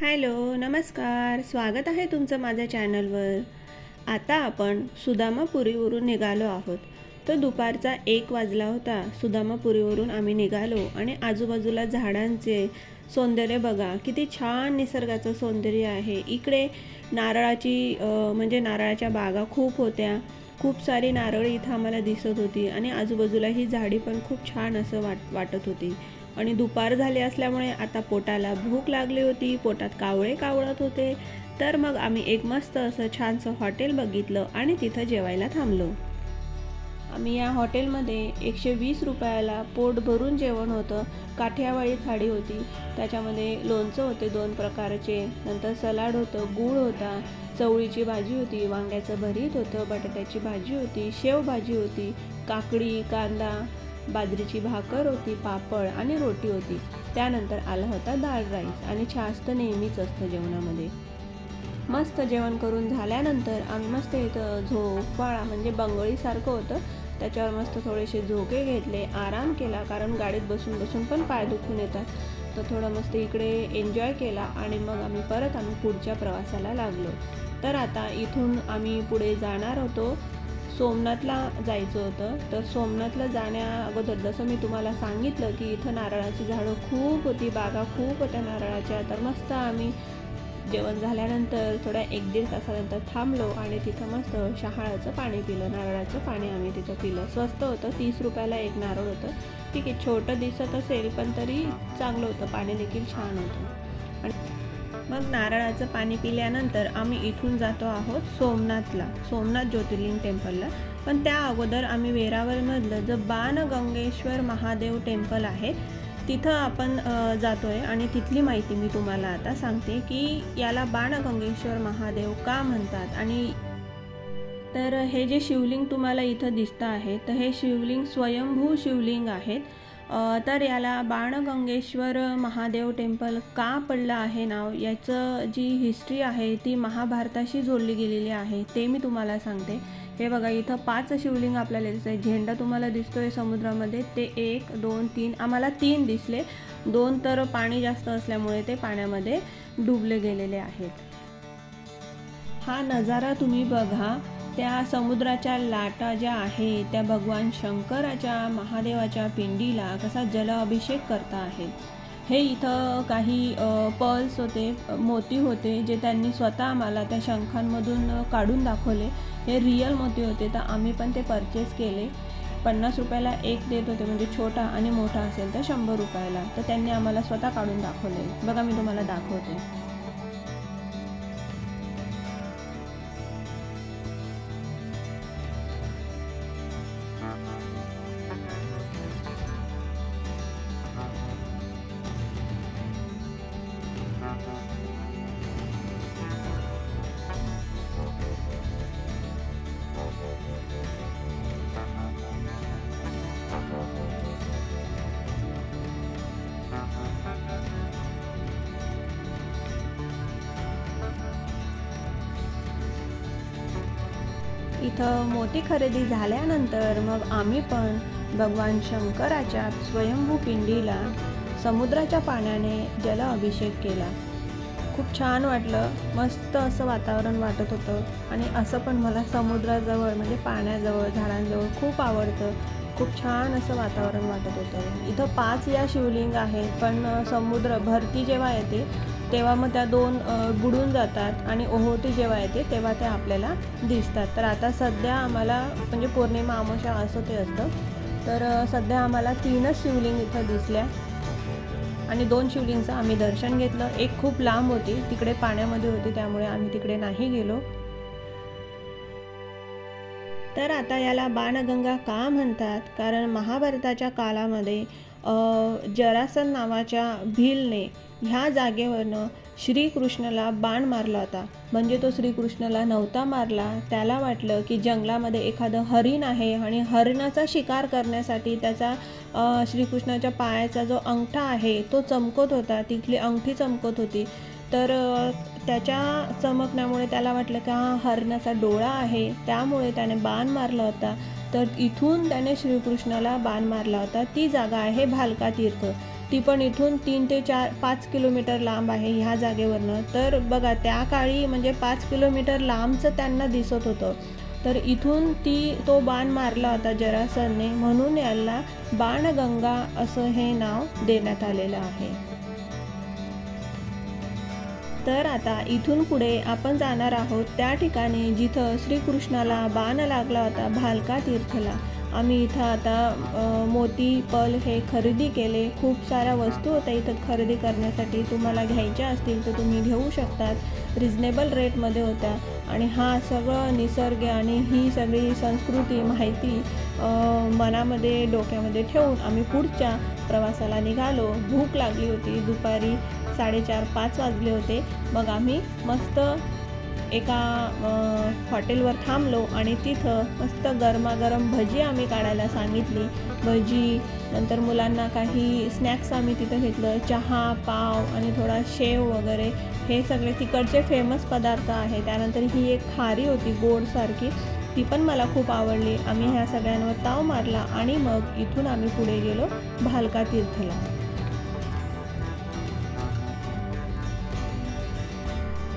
Hello, नमस्कार. स्वागत आहे तुमचं माझ्या चॅनलवर. आता आपण सुदामापुरीवरून निघालो आहोत. तो दुपारचा 1 वाजला होता. सुदामापुरीवरून आम्ही निघालो आणि आजूबाजूला झाडांचे सौंदर्य बघा, किती छान निसर्गाचं सौंदर्य आहे. इकडे नारळाच्या बागा खूप होत्या. खूप सारी नारळ इथं आम्हाला दिसत होती आणि आजूबाजूला ही झाडी पण खूप छान असं वाटत होती. आणि दुपार झाली असल्यामुळे आता पोटाला भूक लागली होती, पोटात कावळे कावळत होते. तर मग आम्ही एक मस्त असं छानसं हॉटेल बघितलं आणि तिथं जेवायला थांबलो. आम्ही या हॉटेलमध्ये 120 रुपयाला पोट भरून जेवण होतं. काठियावाडी थाळी होती, त्याच्यामध्ये लोणचं होते 2 प्रकारचे, नंतर सलाड होतं, गूळ होता, चवळीची भाजी होती, वांग्याचं भरीत होतं, बटाट्याची भाजी होती, शेवभाजी होती, काकडी, कांदा, बाजरीची भाकर होती, पापड आणि रोटी होती. त्यानंतर आला होता डाळ राईस आणि छास तर नेहमीच असतं जेवणामध्ये. मस्त जेवण करून झाल्यानंतर आम्ही मस्त इथं झोपाळा म्हणजे बंगळीसारखं होतं, त्याच्यावर मस्त थोडेसे झोके घेतले, आराम केला, कारण गाडीत बसून बसून पण पाय दुखून येतात. तर थोडं मस्त इकडे एन्जॉय केला आणि मग आम्ही पुढच्या प्रवासाला लागलो. तर आता इथून आम्ही पुढे जाणार होतो. सोमनाथला जायचं होतं. तर सोमनाथला जाण्या अगोदर जसं मी तुम्हाला सांगितलं की इथं नारळाची झाडं खूप होती, बागा खूप होत्या नारळाच्या. तर मस्त आम्ही जेवण झाल्यानंतर थोड्या 1-1.5 तासानंतर थांबलो आणि तिथं मस्त शहाळाचं पाणी पिलं, नारळाचं पाणी आम्ही तिथं पिलं. स्वस्त होतं, 30 रुपयाला एक नारळ होतं. ठीक आहे, छोटं दिसत असेल पण तरी चांगलं होतं, पाणी देखील छान होतं. आणि मग नारळाचं पाणी पिल्यानंतर आम्ही इथून जातो आहोत सोमनाथ ज्योतिर्लिंग टेम्पलला. पण त्या अगोदर आम्ही वेरावळमधलं जो बाणगंगेश्वर महादेव टेम्पल आहे तिथं आपण जातोय आणि तिथली माहिती मी तुम्हाला आता सांगते की याला बाणगंगेश्वर महादेव का म्हणतात. आणि तर हे जे शिवलिंग तुम्हाला इथं दिसतं आहे, तर हे शिवलिंग स्वयंभू शिवलिंग आहेत. तर याला बाणगंगेश्वर महादेव टेम्पल का पडलं आहे नाव, याचं जी हिस्ट्री आहे ती महाभारताशी जोडली गेलेली आहे, ते मी तुम्हाला सांगते. हे बघा, इथं 5 शिवलिंग आपल्याला दिसत आहे. झेंडा तुम्हाला दिसतोय समुद्रामध्ये, ते 1, 2, 3 आम्हाला 3 दिसले. 2 तर पाणी जास्त असल्यामुळे ते पाण्यामध्ये डुबले गेलेले आहेत. हा नजारा तुम्ही बघा, त्या समुद्राच्या लाटा ज्या आहेत त्या भगवान शंकराच्या महादेवाच्या पिंडीला कसा जलाभिषेक करता आहे. हे इथं काही पर्ल्स होते, मोती होते, जे त्यांनी स्वतः आम्हाला त्या शंखांमधून काढून दाखवले. हे रिअल मोती होते. तर आम्ही पण ते परचेस केले. 50 रुपयाला एक देत होते, म्हणजे छोटा आणि मोठा असेल तर 100 रुपयाला. तर त्यांनी आम्हाला स्वतः काढून दाखवले. बघा, मी तुम्हाला दाखवते. इथं मोती खरेदी झाल्यानंतर मग आम्ही पण भगवान शंकराच्या स्वयंभू पिंडीला समुद्राच्या पाण्याने जलाभिषेक केला. खूप छान वाटलं, मस्त असं वातावरण वाटत होतं. आणि असं पण मला समुद्राजवळ म्हणजे पाण्याजवळ झाडांजवळ खूप आवडतं. खूप छान असं वातावरण वाटत होतं. इथं 5 या शिवलिंग आहेत, पण समुद्र भरती जेव्हा येते तेव्हा मग त्या 2 बुडून जातात आणि ओहोटी जेव्हा येते तेव्हा त्या आपल्याला दिसतात. तर आता सध्या आम्हाला म्हणजे पौर्णिमा अमावस्या असं ते असतं. तर सध्या आम्हाला 3च शिवलिंग इथं दिसल्या आणि 2 शिवलिंगचं आम्ही दर्शन घेतलं. एक खूप लांब होती, तिकडे पाण्यामध्ये होती, त्यामुळे आम्ही तिकडे नाही गेलो. तर आता याला बाणगंगा का म्हणतात, कारण महाभारताच्या काळामध्ये जरासंध नावाच्या भीलने ह्या जागेवरनं श्रीकृष्णाला बाण मारला होता. म्हणजे तो श्रीकृष्णाला नव्हता मारला. त्याला वाटलं की जंगलामध्ये एखादं हरिण आहे आणि हरिणाचा शिकार करण्यासाठी त्याचा श्रीकृष्णाच्या पायाचा जो अंगठा आहे तो चमकत होता, तिथली अंगठी चमकत होती. तर त्याच्या चमकण्यामुळे त्याला वाटलं की हा हरणाचा डोळा आहे, त्यामुळे त्याने बाण मारला होता. तर इथून त्याने श्रीकृष्णाला बाण मारला होता. ती जागा आहे भालका तीर्थ. ती पण इथून 3 ते 5 किलोमीटर लांब आहे ह्या जागेवरनं. तर बघा त्या काळी म्हणजे 5 किलोमीटर लांबचं त्यांना दिसत होतं. तर इथून तो बाण मारला होता जरासंधने, म्हणून याला बाणगंगा असं हे नाव देण्यात आलेलं आहे. तर आता इथून पुढे आपण जाणार आहोत त्या ठिकाणी जिथं श्रीकृष्णाला बाण लागला होता, भालका तीर्थला. आम्ही इथं आता मोती पल हे खरेदी केले. खूप साऱ्या वस्तू होत्या इथं खरेदी करण्यासाठी. तुम्हाला घ्यायच्या असतील तर तुम्ही घेऊ शकतात. रिजनेबल रेटमध्ये होत्या. आणि हा सगळं निसर्ग आणि ही सगळी संस्कृती माहिती मनामध्ये डोक्यामध्ये ठेवून आम्ही पुढच्या प्रवासाला निघालो. भूक लागली होती. दुपारी 4:30-5 वाजले होते. मग आम्ही मस्त एका हॉटेलवर थांबलो आणि तिथं मस्त गरमागरम भजी आम्ही काढायला सांगितली. भजी, नंतर मुलांना काही स्नॅक्स आम्ही तिथं घेतलं. चहा, पाव आणि थोडा शेव वगैरे हे सगळे तिकडचे फेमस पदार्थ आहे. त्यानंतर ही एक खारी होती गोडसारखी, ती पण मला खूप आवडली. आम्ही ह्या सगळ्यांवर ताव मारला आणि मग इथून आम्ही पुढे गेलो भालका तीर्थला.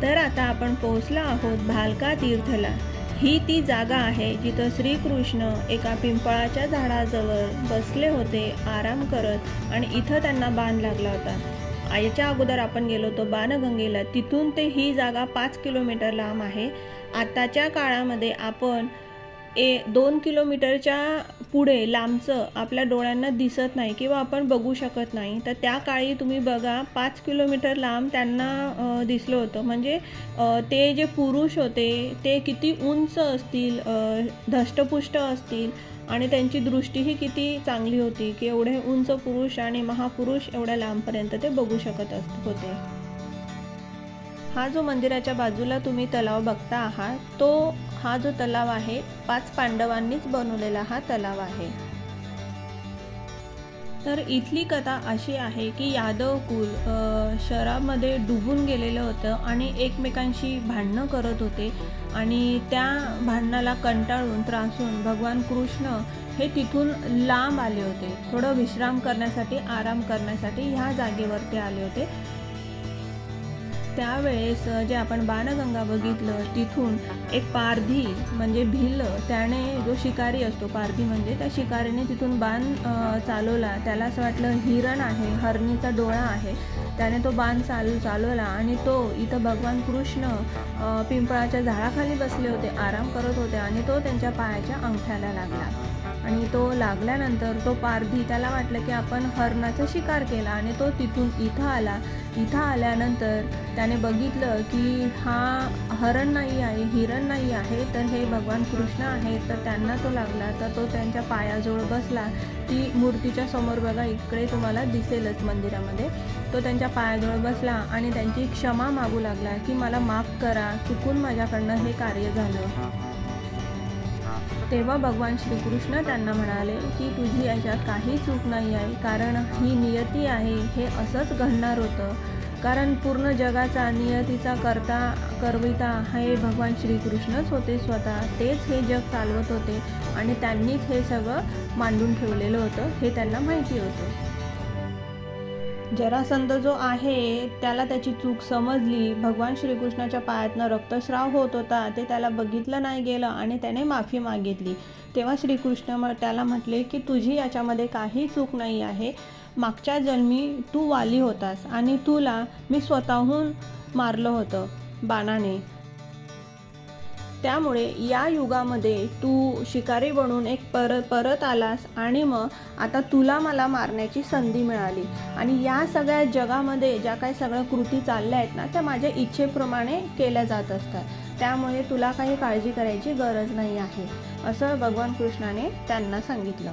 तर आता आपण पोहोचलो आहोत भालका तीर्थला. ही ती जागा आहे जिथं श्रीकृष्ण एका पिंपळाच्या झाडाजवळ बसले होते आराम करत आणि इथं त्यांना बाण लागला होता. याच्या अगोदर आपण गेलो होतो बाणगंगेला. तिथून ते ही जागा 5 किलोमीटर लांब आहे. आताच्या काळामध्ये आपण 2 किलोमीटरच्या पुढे लांबचं आपल्या डोळ्यांना दिसत नाही किंवा आपण बघू शकत नाही. तर त्या काळी तुम्ही बघा 5 किलोमीटर लांब त्यांना दिसलं होतं. म्हणजे ते जे पुरुष होते ते किती उंच असतील, धष्टपुष्ट असतील आणि त्यांची दृष्टीही किती चांगली होती की एवढे उंच पुरुष आणि महापुरुष एवढ्या लांबपर्यंत ते बघू शकत होते. हा जो मंदिराच्या बाजूला तुम्ही तलाव बघता आहात हा जो तलाव आहे 5 पांडवांनीच बनवलेला हा तलाव आहे. तर इथली कथा अशी आहे की यादव कुल शराबमध्ये डुबून गेलेलं होतं आणि एकमेकांशी भांडणं करत होते आणि त्या भांडणाला कंटाळून त्रासून भगवान कृष्ण हे तिथून लांब आले होते. थोडं विश्राम करण्यासाठी, आराम करण्यासाठी ह्या जागेवरती आले होते. त्यावेळेस जे आपण बाणगंगा बघितलं तिथून एक पारधी म्हणजे भिल्ल, त्याने जो शिकारी असतो पारधी म्हणजे त्या शिकारीने तिथून बाण चालवला. त्याला असं वाटलं हिरण आहे, हरणीचा डोळा आहे. त्याने तो बाण चालवला आणि तो इथं भगवान कृष्ण पिंपळाच्या झाडाखाली बसले होते, आराम करत होते आणि तो त्यांच्या पायाच्या अंगठ्याला लागला. आणि तो लागल्यानंतर तो पारधी, त्याला वाटलं की आपण हरणाचा शिकार केला आणि तो तिथून इथं आला. इथं आल्यानंतर त्याने बघितलं की हा हरण नाही आहे, हिरण नाही आहे, तर हे भगवान कृष्ण आहे. तर त्यांना तो लागला. तर तो त्यांच्या पायाजवळ बसला. ती मूर्तीच्या समोर बघा, इकडे तुम्हाला दिसेलच मंदिरामध्ये. तो त्यांच्या पायाजवळ बसला आणि त्यांची क्षमा मागू लागला की मला माफ करा, चुकून माझ्याकडनं हे कार्य झालं. तेव्हा भगवान श्रीकृष्ण त्यांना म्हणाले की तुझी याच्यात काही चूक नाही आहे, कारण ही नियती आहे. हे असंच घडणार होतं, कारण पूर्ण जगाचा नियतीचा करविता हे भगवान श्रीकृष्णच होते स्वतः. तेच हे जग चालवत होते आणि त्यांनीच हे सगळं मांडून ठेवलेलं होतं, हे त्यांना माहिती होतं. जरासंध जो आहे त्याला त्याची चूक समजली. भगवान श्रीकृष्णाच्या पायातनं रक्तस्राव होत होता, ते त्याला बघितलं नाही गेलं आणि त्याने माफी मागितली. तेव्हा श्रीकृष्ण त्याला म्हटले की तुझी याच्यामध्ये काही चूक नाही आहे. मागच्या जन्मी तू वाली होतास आणि तुला मी स्वतःहून मारलं होतं बाणाने. त्यामुळे या युगामध्ये तू शिकारी बनून एक परत आलास आणि मग आता तुला मला मारण्याची संधी मिळाली. आणि या सगळ्या जगामध्ये ज्या काही सगळ्या कृती चालल्या आहेत ना, त्या माझ्या इच्छेप्रमाणे केल्या जात असतात. त्यामुळे तुला काही काळजी करायची गरज नाही आहे, असं भगवान कृष्णाने त्यांना सांगितलं.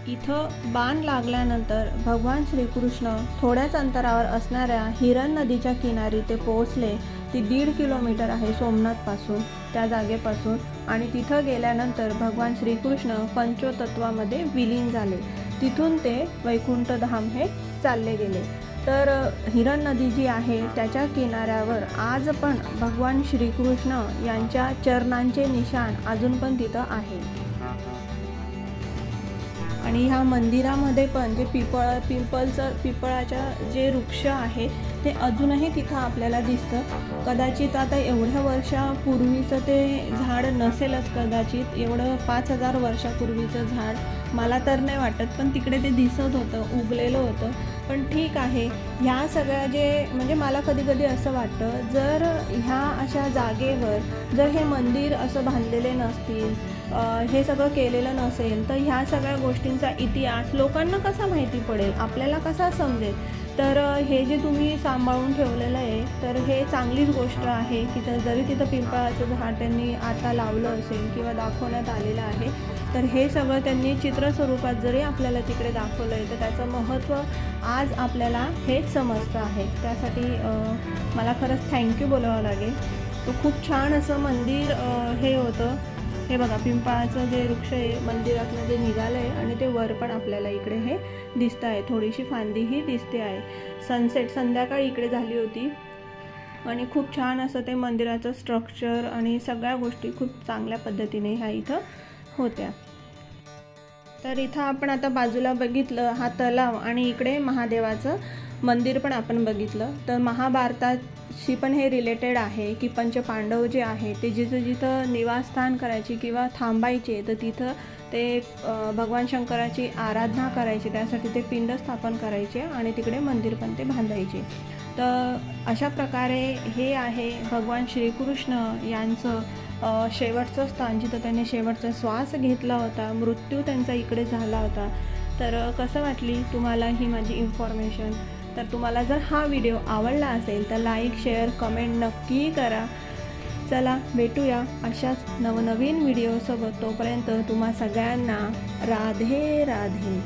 इथं बाण लागल्यानंतर भगवान श्रीकृष्ण थोड्याच अंतरावर असणाऱ्या हिरण नदीच्या किनारी ते पोहोचले. ती 1.5 किलोमीटर आहे सोमनाथपासून, त्या जागेपासून. आणि तिथं गेल्यानंतर भगवान श्रीकृष्ण पंचतत्वामध्ये विलीन झाले. तिथून ते वैकुंठ धाम हे चालले गेले. तर हिरण नदी जी आहे त्याच्या किनाऱ्यावर आज पण भगवान श्रीकृष्ण यांच्या चरणांचे निशाण अजून पण तिथं आहे. आणि ह्या मंदिरामध्ये पण जे पिंपळाच्या जे वृक्ष आहे ते अजूनही तिथं आपल्याला दिसतं। कदाचित आता एवढ्या वर्षापूर्वीचं ते झाड नसेलच, कदाचित एवढं 5000 वर्षापूर्वीचं झाड मला तर नाही वाटत, पण तिकडे ते दिसत होतं, उगलेलं होतं। पण ठीक आहे, ह्या सगळ्या जे म्हणजे मला कधी कधी असं वाटतं, जर ह्या अशा जागेवर जर हे मंदिर असं बांधलेले नसतील, हे सगळं केलेलं नसेल, तर ह्या सगळ्या गोष्टींचा इतिहास लोकांना कसा माहिती पडेल, आपल्याला कसा समजेल। तर हे जे तुम्ही सांभाळून ठेवलेलं आहे, तर हे चांगलीच गोष्ट आहे की जरी तिथं पिंपळाचं झाड त्यांनी आता लावलं असेल किंवा दाखवण्यात आलेलं आहे, तर हे सगळं त्यांनी चित्र स्वरूपात जरी आपल्याला तिकडे दाखवलं आहे, तर त्याचं महत्त्व आज आपल्याला हेच समजतं आहे। त्यासाठी मला खरंच थँक्यू बोलावं लागेल। तो खूप छान असं मंदिर हे होतं। हे बघा, पिंपळाचं जे वृक्ष आहे मंदिरातलं जे निघालं आहे आणि ते वर पण आपल्याला इकडे हे दिसतं आहे, थोडीशी फांदीही दिसते आहे। सनसेट संध्याकाळी इकडे झाली होती आणि खूप छान असं ते मंदिराचं स्ट्रक्चर आणि सगळ्या गोष्टी खूप चांगल्या पद्धतीने ह्या इथं होत्या। तर इथं आपण आता बाजूला बघितलं हा तलाव आणि इकडे महादेवाचं मंदिर पण आपण बघितलं। तर महाभारताशी पण हे रिलेटेड आहे की पंचपांडव जे आहे ते जिथं निवासस्थान करायचे किंवा थांबायचे, तर तिथं ते भगवान शंकराची आराधना करायची, त्यासाठी ते पिंड स्थापन करायचे आणि तिकडे मंदिर पण ते बांधायचे। तर अशा प्रकारे हे आहे भगवान श्रीकृष्ण यांचं शेवटचं स्थान, जिथं त्यांनी शेवटचा श्वास घेतला होता, मृत्यू त्यांचा इकडे झाला होता। तर कसं वाटली तुम्हाला ही माझी इन्फॉर्मेशन? तर तुम्हाला जर हा व्हिडिओ आवडला असेल तर लाईक, शेअर, कमेंट नक्की करा। चला भेटूया अशाच नवनवीन व्हिडिओसोबत। तोपर्यंत तुम्हा सगळ्यांना राधे राधे।